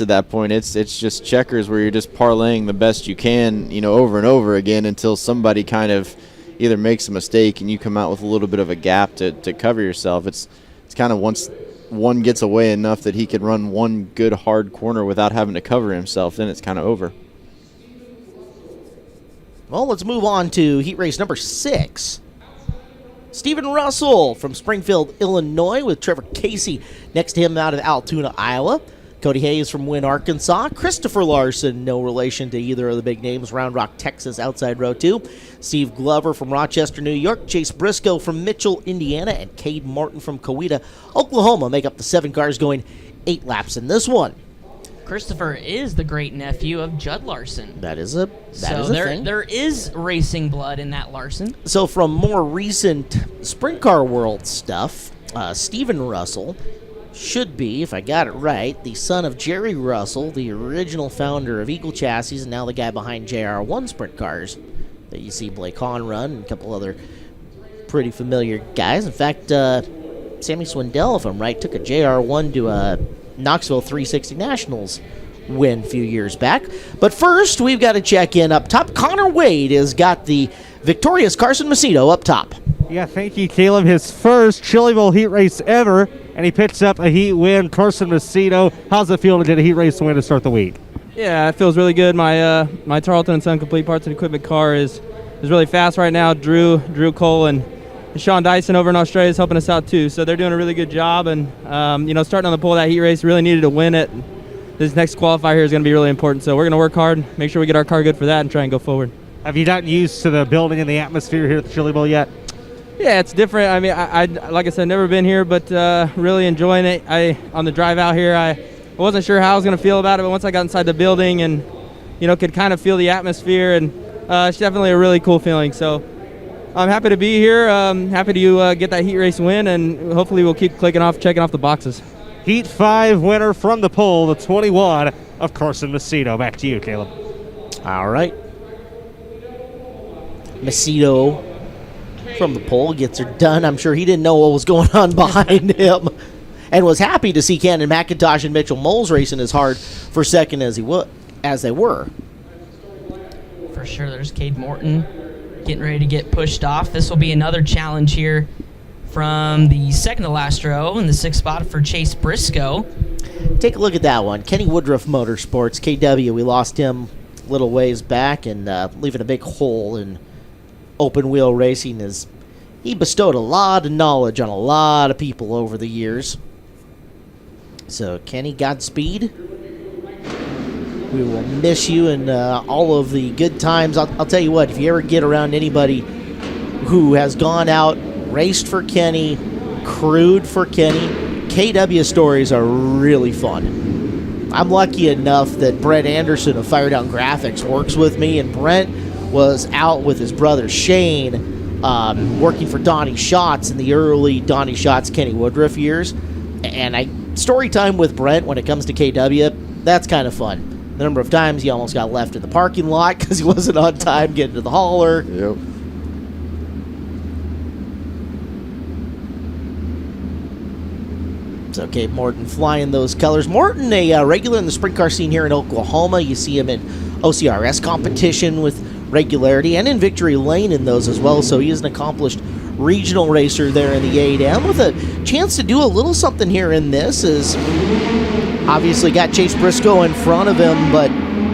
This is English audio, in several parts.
at that point. It's just checkers where you're just parlaying the best you can, over and over again until somebody kind of either makes a mistake and you come out with a little bit of a gap to cover yourself. It's kind of once one gets away enough that he can run one good hard corner without having to cover himself, then it's kind of over. Well, let's move on to heat race number 6. Stephen Russell from Springfield, Illinois, with Trevor Casey next to him out of Altoona, Iowa. Cody Hayes from Wynn, Arkansas. Christopher Larson, no relation to either of the big names. Round Rock, Texas, outside row 2. Steve Glover from Rochester, New York. Chase Briscoe from Mitchell, Indiana. And Cade Martin from Coweta, Oklahoma make up the 7 cars going 8 laps in this one. Christopher is the great nephew of Judd Larson. That is a thing. There is racing blood in that Larson. So from more recent Sprint Car World stuff, Stephen Russell should be, if I got it right, the son of Jerry Russell, the original founder of Eagle Chassis, and now the guy behind JR1 Sprint Cars that you see Blake Hahn run, and a couple other pretty familiar guys. In fact, Sammy Swindell, if I'm right, took a JR1 to a Knoxville 360 Nationals win a few years back. But first, we've got to check in up top. Connor Wade has got the victorious Carson Macedo up top. Yeah, thank you, Caleb. His first Chili Bowl heat race ever, and he picks up a heat win. Carson Macedo, how's it feel to get a heat race win to start the week? Yeah, it feels really good. My Tarleton and Son Complete Parts and Equipment car is really fast right now. Drew Cole and Sean Dyson over in Australia is helping us out too. So they're doing a really good job, and starting on the pole of that heat race, really needed to win it. This next qualifier here is going to be really important. So we're going to work hard, make sure we get our car good for that, and try and go forward. Have you gotten used to the building and the atmosphere here at the Chili Bowl yet? Yeah, it's different. I mean, I like I said, never been here, but really enjoying it. On the drive out here, I wasn't sure how I was going to feel about it, but once I got inside the building and could kind of feel the atmosphere, and it's definitely a really cool feeling. So I'm happy to be here. Happy to get that heat race win, and hopefully we'll keep checking off the boxes. Heat 5 winner from the pole, the 21 of Carson Macedo. Back to you, Caleb. All right. Macedo from the pole gets her done. I'm sure he didn't know what was going on behind him, and was happy to see Cannon McIntosh and Mitchell Moles racing as hard for second as they were. For sure, there's Cade Morton getting ready to get pushed off. This will be another challenge here from the second to last row in the 6th spot for Chase Briscoe. Take a look at that one. Kenny Woodruff Motorsports, KW. We lost him a little ways back, and leaving a big hole in open wheel racing, as he bestowed a lot of knowledge on a lot of people over the years. So Kenny, Godspeed. We will miss you and all of the good times. I'll tell you what, if you ever get around anybody who has gone out, raced for Kenny, crewed for Kenny, KW stories are really fun. I'm lucky enough that Brent Anderson of Fire Down Graphics works with me, and Brent was out with his brother Shane working for Donnie Schatz in the early Donnie Schatz Kenny Woodruff years. And story time with Brent when it comes to KW, that's kind of fun. The number of times he almost got left in the parking lot because he wasn't on time getting to the hauler. Yep. So Cade Morton flying those colors. Morton, a regular in the sprint car scene here in Oklahoma. You see him in OCRS competition with regularity, and in Victory Lane in those as well. So he is an accomplished regional racer there in the 8M with a chance to do a little something here in this. Is obviously got Chase Briscoe in front of him, but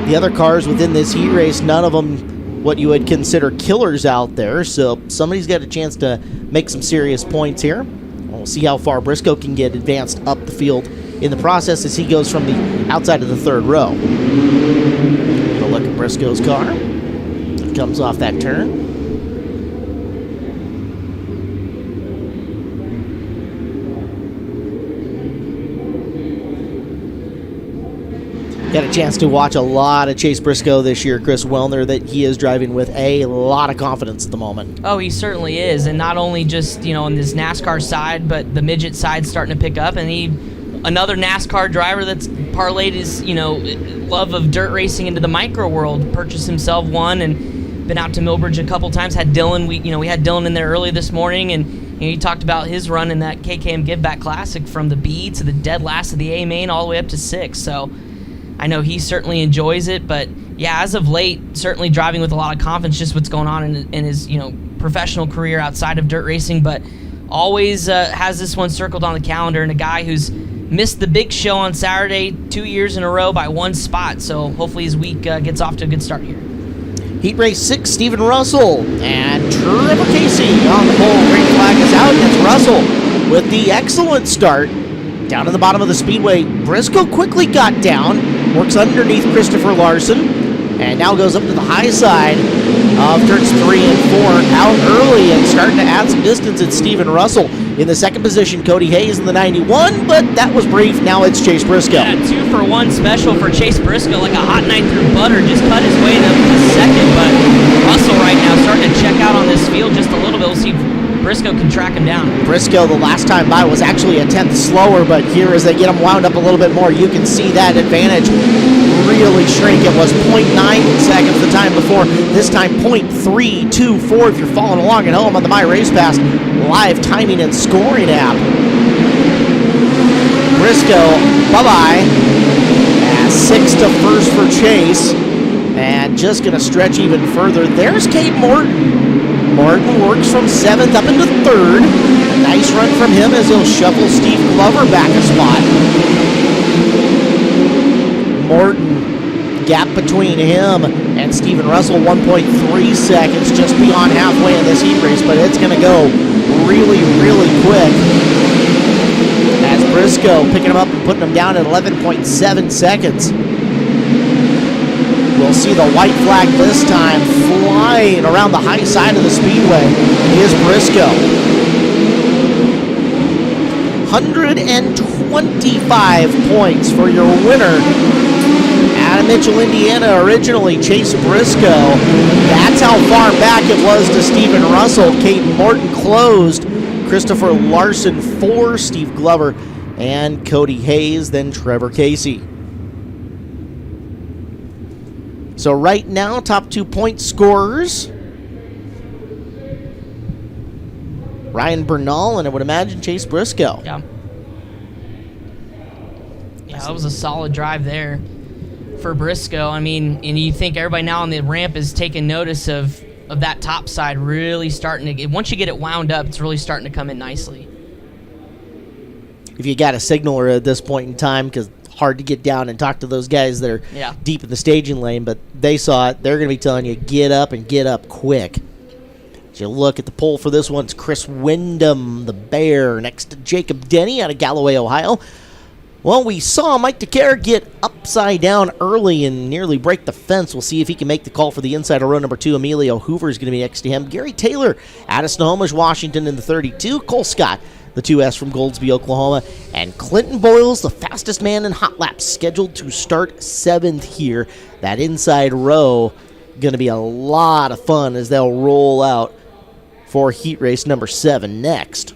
the other cars within this heat race, none of them what you would consider killers out there. So somebody's got a chance to make some serious points here. We'll see how far Briscoe can get advanced up the field in the process as he goes from the outside of the 3rd row. Take a look at Briscoe's car. Comes off that turn. Got a chance to watch a lot of Chase Briscoe this year, Chris Wellner, that he is driving with a lot of confidence at the moment. Oh, he certainly is, and not only just on this NASCAR side, but the midget side starting to pick up, and another NASCAR driver that's parlayed his love of dirt racing into the micro world. Purchased himself one and been out to Millbridge a couple times. Had Dylan, we had Dylan in there early this morning, and he talked about his run in that KKM Give Back Classic from the B to the dead last of the A main all the way up to 6. So I know he certainly enjoys it, but yeah, as of late, certainly driving with a lot of confidence, just what's going on in his professional career outside of dirt racing, but always has this one circled on the calendar, and a guy who's missed the big show on Saturday 2 years in a row by one spot, so hopefully his week gets off to a good start here. Heat race 6, Stephen Russell and Trevor Casey on the pole. Green flag is out. It's Russell with the excellent start. Down in the bottom of the speedway, Briscoe quickly got down, works underneath Christopher Larson, and now goes up to the high side of turns 3 and 4. Out early and starting to add some distance, it's Stephen Russell. In the second position, Cody Hayes in the 91, but that was brief. Now it's Chase Briscoe. Yeah, 2-for-1 special for Chase Briscoe, like a hot knife through butter. Just cut his way to the second, but Russell right now starting to check out on this field just a little bit. We'll see if Briscoe can track him down. Briscoe, the last time by, was actually a tenth slower, but here as they get him wound up a little bit more, you can see that advantage really shrink. It was 0.9 seconds the time before. This time 0.324 if you're following along at home on the My Race Pass live timing and scoring app. Briscoe, bye-bye. And 6 to first for Chase. And just going to stretch even further. There's Cade Morton. Morton works from 7th up into 3rd. A nice run from him as he'll shuffle Steve Glover back a spot. Morton, gap between him and Stephen Russell, 1.3 seconds, just beyond halfway in this heat race, but it's going to go really, really quick. As Briscoe picking him up and putting him down at 11.7 seconds. We'll see the white flag this time flying around the high side of the speedway. Here's Briscoe. 125 points for your winner. Out of Mitchell, Indiana, originally Chase Briscoe. That's how far back it was to Stephen Russell. Caden Morton closed. Christopher Larson for Steve Glover and Cody Hayes, then Trevor Casey. So right now, top 2 point scorers. Ryan Bernal, and I would imagine Chase Briscoe. Yeah. Yeah, that was a solid drive there for Briscoe. I mean, and you think everybody now on the ramp is taking notice of that top side really starting to get, once you get it wound up, it's really starting to come in nicely. If you got a signaler at this point in time, because hard to get down and talk to those guys that are deep in the staging lane, but they saw it. They're going to be telling you, get up and get up quick. As you look at the poll for this one, it's Chris Wyndham, the Bear, next to Jacob Denney out of Galloway, Ohio. Well, we saw Mike DeCare get upside down early and nearly break the fence. We'll see if he can make the call for the inside of row number 2. Emilio Hoover is going to be next to him. Gary Taylor out of Snohomish, Washington in the 32. Cole Scott, the 2S from Goldsby, Oklahoma. And Clinton Boyles, the fastest man in hot laps, scheduled to start 7th here. That inside row going to be a lot of fun as they'll roll out for heat race number 7 next.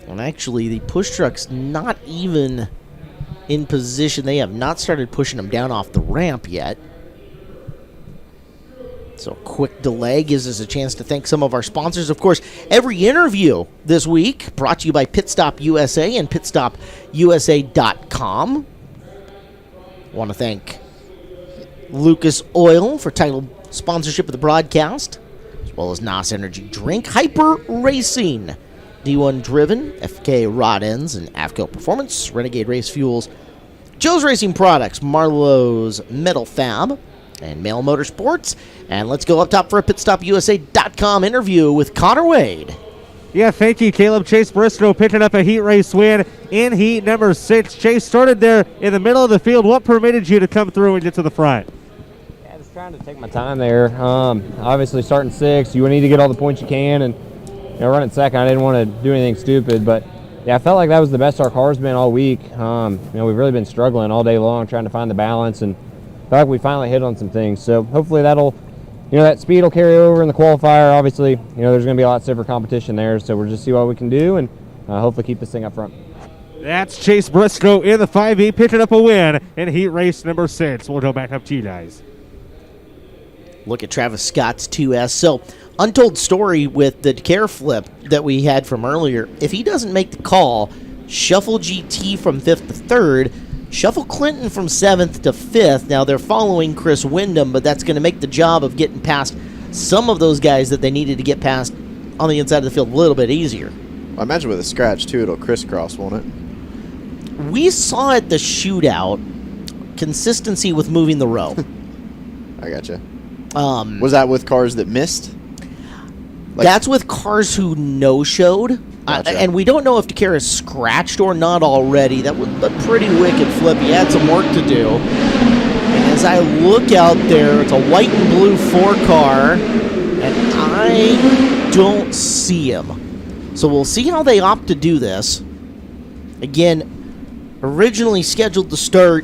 And actually, the push truck's not even in position. They have not started pushing them down off the ramp yet. So a quick delay gives us a chance to thank some of our sponsors. Of course, every interview this week brought to you by Pit Stop USA and pitstopusa.com. I want to thank Lucas Oil for title sponsorship of the broadcast, as well as NOS Energy Drink, Hyper Racing, D1 Driven, FK Rod Ends, and AFCO Performance, Renegade Race Fuels, Joe's Racing Products, Marlowe's Metal Fab, and Mail Motorsports. And let's go up top for a pitstopusa.com interview with Connor Wade. Yeah, thank you, Caleb. Chase Briscoe picking up a heat race win in heat number 6. Chase started there in the middle of the field. What permitted you to come through and get to the front? Yeah, just trying to take my time there. Obviously, starting 6, you need to get all the points you can, and running second, I didn't want to do anything stupid, but yeah, I felt like that was the best our car's been all week. We've really been struggling all day long trying to find the balance, and I felt like we finally hit on some things. So hopefully that'll, that speed will carry over in the qualifier. Obviously, there's going to be a lot stiffer competition there, so we'll just see what we can do and hopefully keep this thing up front. That's Chase Briscoe in the 5E picking up a win in heat race number 6. We'll go back up to you guys. Look at Travis Scott's 2S. So, untold story with the DeCare flip that we had from earlier. If he doesn't make the call, Shuffle GT from 5th to 3rd. Shuffle Clinton from 7th to 5th. Now they're following Chris Wyndham, but that's going to make the job of getting past some of those guys that they needed to get past on the inside of the field a little bit easier. I imagine with a scratch, too, it'll crisscross, won't it? We saw at the shootout consistency with moving the row. I gotcha. Was that with cars that missed? That's with cars who no-showed. Gotcha. And we don't know if DeCara scratched or not already. That was a pretty wicked flip. He had some work to do. And as I look out there, it's a white and blue 4-car, and I don't see him. So we'll see how they opt to do this. Again, originally scheduled to start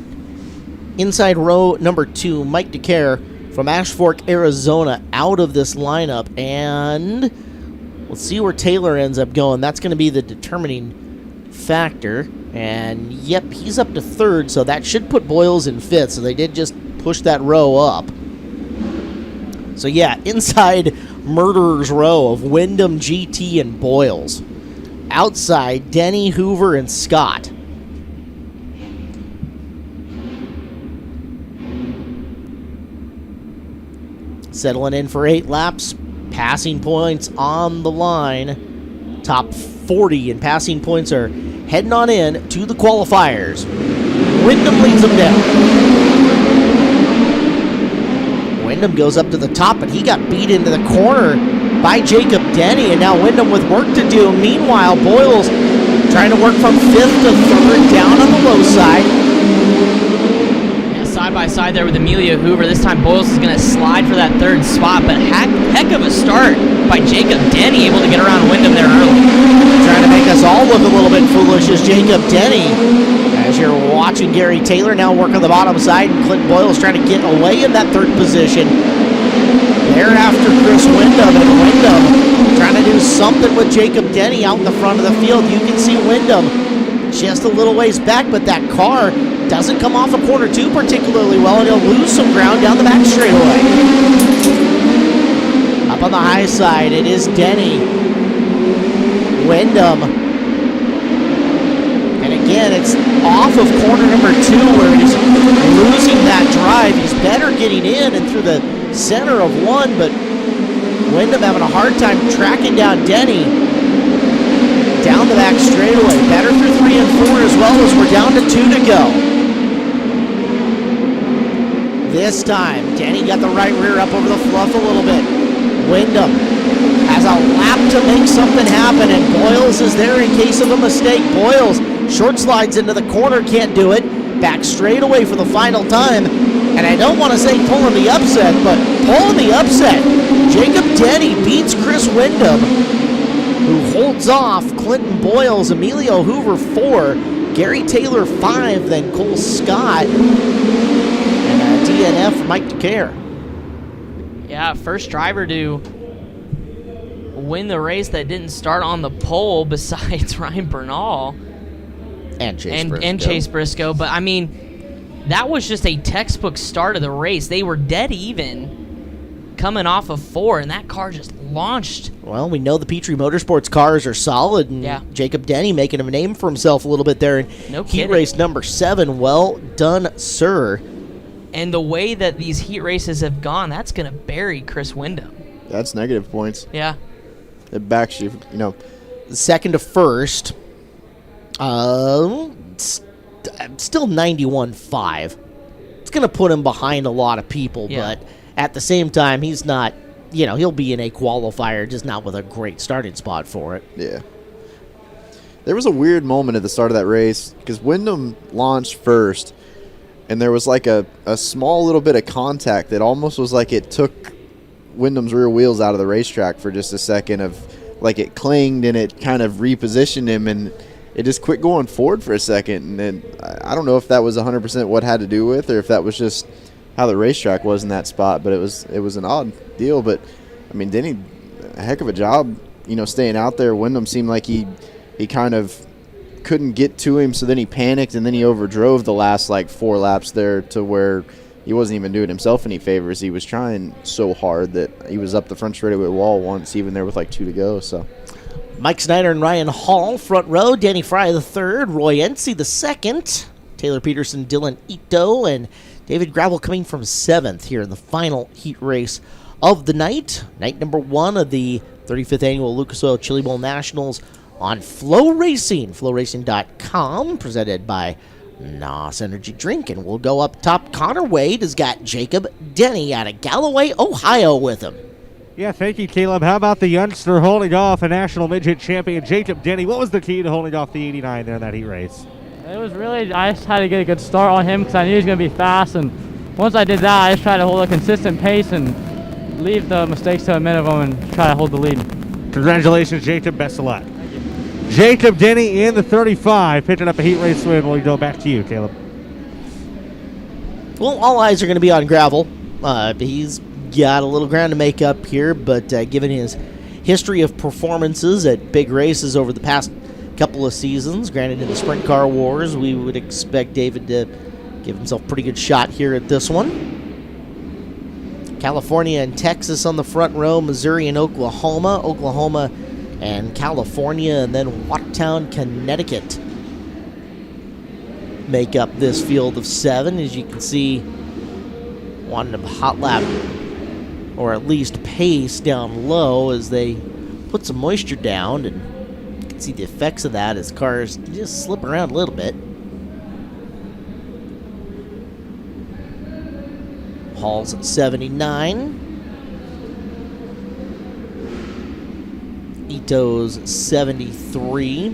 inside row number 2, Mike DeCare from Ash Fork, Arizona, out of this lineup. And we'll see where Taylor ends up going. That's going to be the determining factor. And, yep, he's up to 3rd, so that should put Boyles in 5th. So they did just push that row up. So, yeah, inside Murderer's Row of Wyndham, GT, and Boyles. Outside, Denney, Hoover, and Scott. Settling in for 8 laps. Passing points on the line. Top 40 in passing points are heading on in to the qualifiers. Wyndham leads them down. Wyndham goes up to the top, but he got beat into the corner by Jacob Denney, and now Wyndham with work to do. Meanwhile, Boyles trying to work from 5th to 3rd, down on the low side. Yeah, side by side there with Emilio Hoover. This time Boyles is going to slide for that 3rd spot, but heck of a start by Jacob Denney, able to get around Wyndham there early. Trying to make us all look a little bit foolish is Jacob Denney. As you're watching Gary Taylor now work on the bottom side, and Clinton Boyles trying to get away in that 3rd position. Thereafter, Chris Wyndham, and Wyndham trying to do something with Jacob Denney out in the front of the field. You can see Wyndham just a little ways back, but that car doesn't come off of corner 2 particularly well, and he'll lose some ground down the back straightaway. Up on the high side, it is Denney. Wyndham. And again, it's off of corner number 2 where he's losing that drive. He's better getting in and through the center of 1, but Wyndham having a hard time tracking down Denney down the back straightaway. Better through 3 and 4 as well, as we're down to 2 to go. This time, Denney got the right rear up over the fluff a little bit. Wyndham has a lap to make something happen, and Boyles is there in case of a mistake. Boyles short slides into the corner, can't do it. Back straight away for the final time. And I don't want to say pulling the upset, but pulling the upset. Jacob Denney beats Chris Wyndham, who holds off Clinton Boyles, Emilio Hoover 4, Gary Taylor 5, then Cole Scott, and a DNF for Mike DeCare. Yeah, first driver to win the race that didn't start on the pole besides Ryan Bernal And Chase Briscoe. But, I mean, that was just a textbook start of the race. They were dead even coming off of 4, and that car just launched. Well, we know the Petrie Motorsports cars are solid, and Yeah. Jacob Denney making a name for himself a little bit there in No heat kidding. race number 7. Well done, sir. And the way that these heat races have gone, that's going to bury Chris Wyndham. That's negative points. Yeah. It backs you, Second to first. Still 91.5. It's going to put him behind a lot of people, Yeah. but at the same time, he's not, he'll be in a qualifier, just not with a great starting spot for it. Yeah. There was a weird moment at the start of that race because Wyndham launched first, and there was like a small little bit of contact that almost was like it took Wyndham's rear wheels out of the racetrack for just a second, of like it clanged and it kind of repositioned him, and it just quit going forward for a second. And then I don't know if that was 100% what had to do with, or if that was just how the racetrack was in that spot, but it was an odd deal. But I mean, Denney, a heck of a job, staying out there. Wyndham seemed like he kind of couldn't get to him, so then he panicked, and then he overdrove the last 4 laps there to where he wasn't even doing himself any favors. He was trying so hard that he was up the front straightaway wall once, even there with 2 to go. So Mike Snyder and Ryan Hall, front row. Danny Fry, the third. Roy Ency, the second. Taylor Peterson, Dylan Ito, and David Gravel coming from seventh here in the final heat race of the night. Night number one of the 35th annual Lucas Oil Chili Bowl Nationals on Flow Racing, flowracing.com, presented by NOS Energy Drink. And we'll go up top. Connor Wade has got Jacob Denney out of Galloway, Ohio with him. Yeah, thank you, Caleb. How about the youngster holding off a national midget champion, Jacob Denney? What was the key to holding off the 89 there in that heat race? It was really, I just had to get a good start on him because I knew he was going to be fast. And once I did that, I just tried to hold a consistent pace and leave the mistakes to a minimum and try to hold the lead. Congratulations, Jacob. Best of luck. Jacob Denney in the 35, picking up a heat race win. We'll go back to you, Caleb. Well, all eyes are going to be on Gravel. He's got a little ground to make up here, but given his history of performances at big races over the past couple of seasons, granted in the Sprint Car Wars, we would expect David to give himself a pretty good shot here at this one. California and Texas on the front row, Missouri and Oklahoma and California, and then Watertown, Connecticut make up this field of 7. As you can see, wanting a hot lap or at least pace down low as they put some moisture down, and you can see the effects of that as cars just slip around a little bit. Hall's at 79. Ito's 73.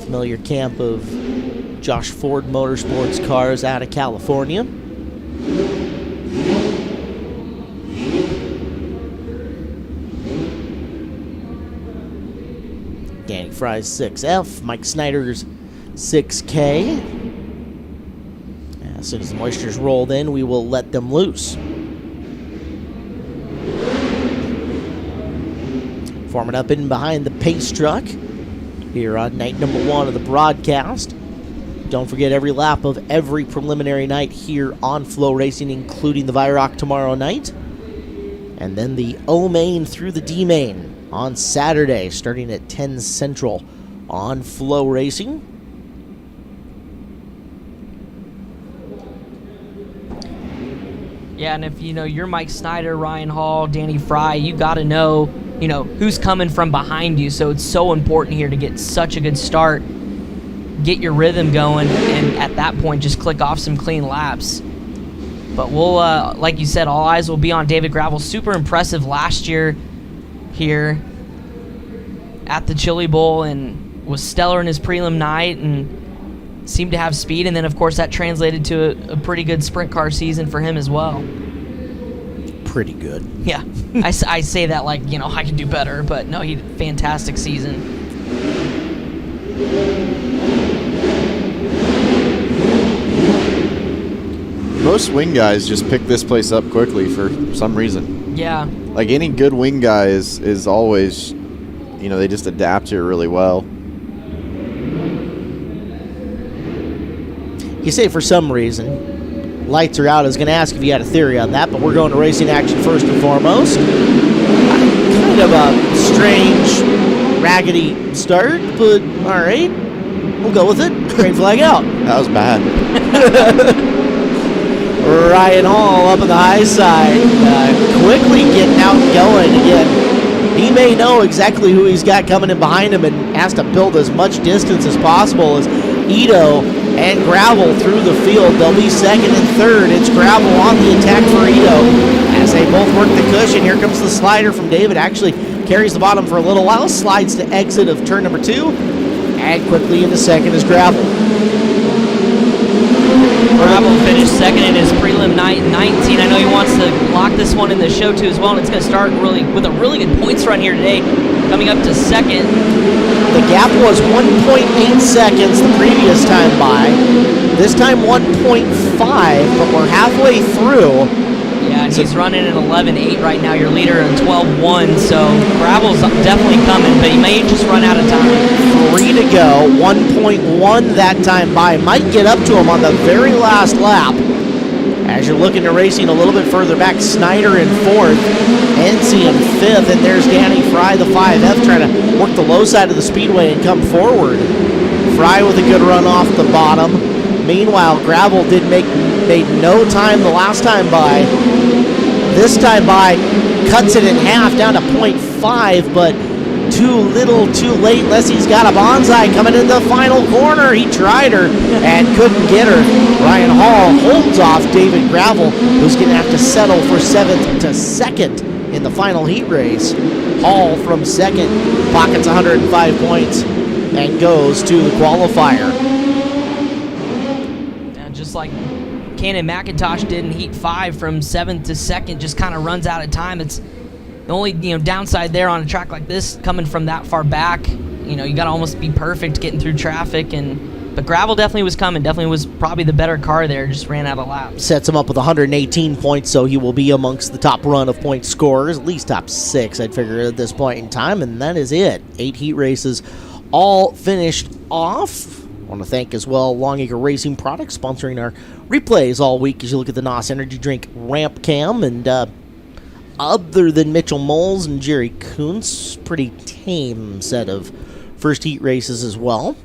Familiar camp of Josh Ford Motorsports cars out of California. Danny Fry's 6F, Mike Snyder's 6K. As soon as the moisture's rolled in, we will let them loose. Forming up in behind the pace truck here on night number 1 of the broadcast. Don't forget every lap of every preliminary night here on Flow Racing, including the Virock tomorrow night. And then the O main through the D main on Saturday, starting at 10 Central on Flow Racing. Yeah, and if you're Mike Snyder, Ryan Hall, Danny Fry, you got to know, who's coming from behind you. So it's so important here to get such a good start, get your rhythm going, and at that point just click off some clean laps. But we'll, like you said, all eyes will be on David Gravel. Super impressive last year here at the Chili Bowl and was stellar in his prelim night and seemed to have speed. And then, of course, that translated to a pretty good sprint car season for him as well. Pretty good. Yeah. I say that like, I can do better. But, no, he had a fantastic season. Most wing guys just pick this place up quickly for some reason. Yeah. Like any good wing guy is always, they just adapt to it really well. You say for some reason. Lights are out. I was going to ask if you had a theory on that, but we're going to racing action first and foremost. Kind of a strange, raggedy start, but all right. We'll go with it. Green flag out. That was bad. Ryan Hall up on the high side, quickly getting out and going again. He may know exactly who he's got coming in behind him and has to build as much distance as possible as Ito and Gravel through the field. They'll be second and third. It's Gravel on the attack for Ito as they both work the cushion. Here comes the slider from David. Actually carries the bottom for a little while, slides to exit of turn number 2, and quickly into second is Gravel. Gravel finished second in his prelim night 19. I know he wants to lock this one in the show too as well, and it's going to start with a really good points run here today, coming up to second. The gap was 1.8 seconds the previous time by. This time 1.5, but we're halfway through. Yeah, and he's running at 11.8 right now. Your leader at 12.1, so Gravel's definitely coming, but he may just run out of time. 3 to go, 1.1 that time by. Might get up to him on the very last lap As you're looking to racing a little bit further back, Snyder in 4th, NC in 5th, and there's Danny Fry, the 5F, trying to work the low side of the speedway and come forward. Fry with a good run off the bottom. Meanwhile, Gravel made no time the last time by. This time by cuts it in half down to 0.5, but too little, too late. Leslie's got a bonsai coming in the final corner. He tried her and couldn't get her. Ryan Hall holds off David Gravel, who's going to have to settle for 7th to 2nd in the final heat race. Hall from 2nd pockets 105 points and goes to the qualifier. And just like Cannon McIntosh did in Heat 5 from 7th to 2nd, just kind of runs out of time. It's the only downside there on a track like this, coming from that far back. You got to almost be perfect getting through traffic. But Gravel definitely was coming. Definitely was probably the better car there. Just ran out of laps. Sets him up with 118 points, so he will be amongst the top run of point scorers, at least top 6, I'd figure, at this point in time. And that is it. 8 heat races all finished off. I want to thank as well Longacre Racing Products, sponsoring our replays all week as you look at the NOS Energy Drink Ramp Cam. And other than Mitchell Moles and Jerry Kuntz, pretty tame set of first heat races as well.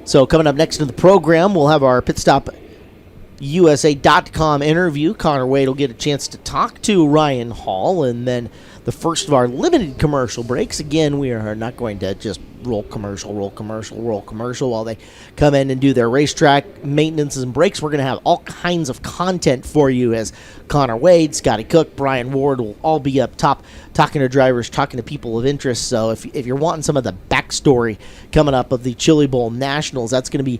So coming up next in the program, we'll have our PitstopUSA.com interview. Connor Wade will get a chance to talk to Ryan Hall, and then the first of our limited commercial breaks. Again, we are not going to just roll commercial while they come in and do their racetrack maintenances and breaks. We're going to have all kinds of content for you as Connor Wade, Scotty Cook, Brian Ward will all be up top talking to drivers, talking to people of interest. So if you're wanting some of the backstory coming up of the Chili Bowl Nationals, that's going to be